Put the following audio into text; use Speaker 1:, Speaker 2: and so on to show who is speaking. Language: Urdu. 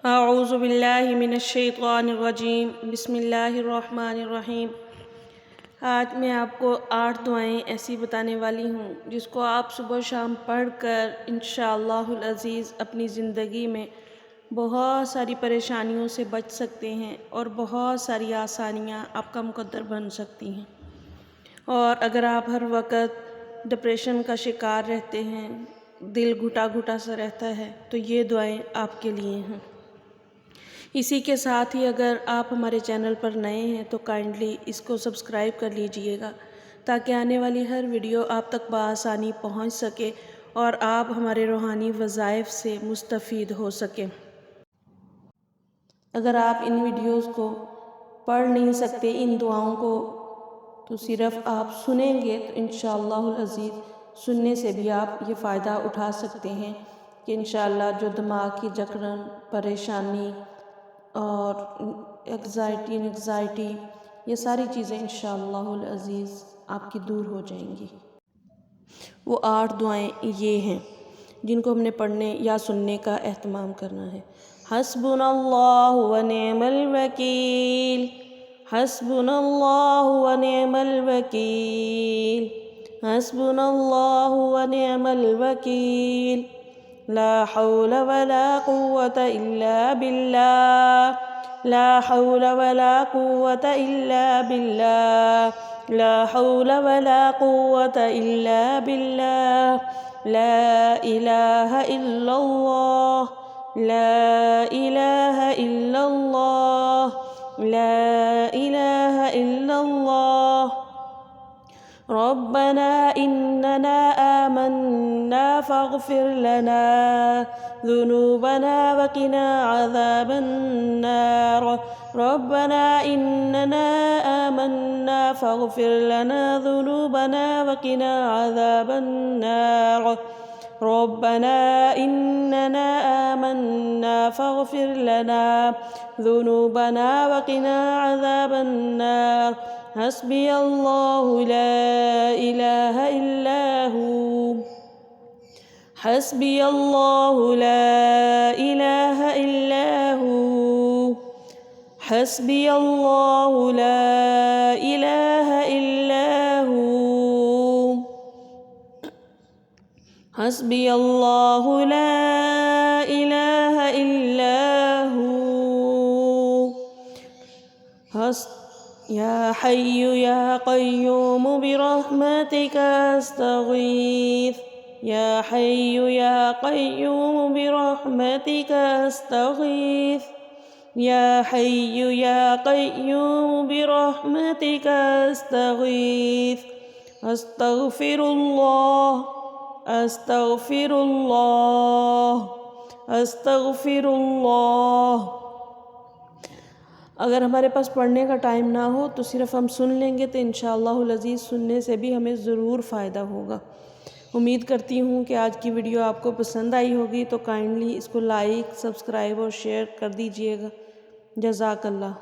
Speaker 1: اعوذ باللہ من الشیطان الرجیم بسم اللہ الرحمن الرحیم۔ آج میں آپ کو 8 دعائیں ایسی بتانے والی ہوں جس کو آپ صبح شام پڑھ کر انشاءاللہ العزیز اپنی زندگی میں بہت ساری پریشانیوں سے بچ سکتے ہیں اور بہت ساری آسانیاں آپ کا مقدر بن سکتی ہیں۔ اور اگر آپ ہر وقت ڈپریشن کا شکار رہتے ہیں، دل گھٹا گھٹا سا رہتا ہے، تو یہ دعائیں آپ کے لیے ہیں۔ اسی کے ساتھ ہی اگر آپ ہمارے چینل پر نئے ہیں تو کائنڈلی اس کو سبسکرائب کر لیجئے گا تاکہ آنے والی ہر ویڈیو آپ تک بآسانی پہنچ سکے اور آپ ہمارے روحانی وظائف سے مستفید ہو سکیں۔ اگر آپ ان ویڈیوز کو پڑھ نہیں سکتے، ان دعاؤں کو تو صرف آپ سنیں گے تو انشاءاللہ العزیز سننے سے بھی آپ یہ فائدہ اٹھا سکتے ہیں کہ انشاءاللہ جو دماغ کی جکڑن، پریشانی اور انگزائٹی یہ ساری چیزیں انشاءاللہ العزیز آپ کی دور ہو جائیں گی۔ وہ 8 دعائیں یہ ہیں جن کو ہم نے پڑھنے یا سننے کا اہتمام کرنا ہے۔ حسبنا اللہ ونعم الوکیل، حسبنا اللہ ونعم الوکیل، حسبنا اللہ ونعم الوکیل، لا حول ولا قوة الا باللہ، لا حول ولا قوة الا باللہ، لا حول ولا قوة الا باللہ، لا الہ الا اللہ، لا الہ الا اللہ، لا الہ الا اللہ۔ ربنا اننا آمنا فاغفر لنا ذنوبنا وقنا عذاب النار، ربنا اننا آمنا فاغفر لنا ذنوبنا وقنا عذاب النار، ربنا اننا آمنا فاغفر لنا ذنوبنا وقنا عذاب النار، حسبی اللہ لا الہ الا ہو، حسبی اللہ لا الہ الا ہو، حسبی اللہ لا الہ الا ہو، حسبی اللہ لا الہ الا ہو، یا حی یا قیوم برحمتک استغیث، یا حی یا قیوم برحمتک استغیث، یا حی یا قیوم برحمتک استغیث، استغفر اللہ، استغفر اللہ، استغفر اللہ۔ اگر ہمارے پاس پڑھنے کا ٹائم نہ ہو تو صرف ہم سن لیں گے تو انشاءاللہ العزیز سننے سے بھی ہمیں ضرور فائدہ ہوگا۔ امید کرتی ہوں کہ آج کی ویڈیو آپ کو پسند آئی ہوگی، تو کائنڈلی اس کو لائک، سبسکرائب اور شیئر کر دیجئے گا۔ جزاک اللہ۔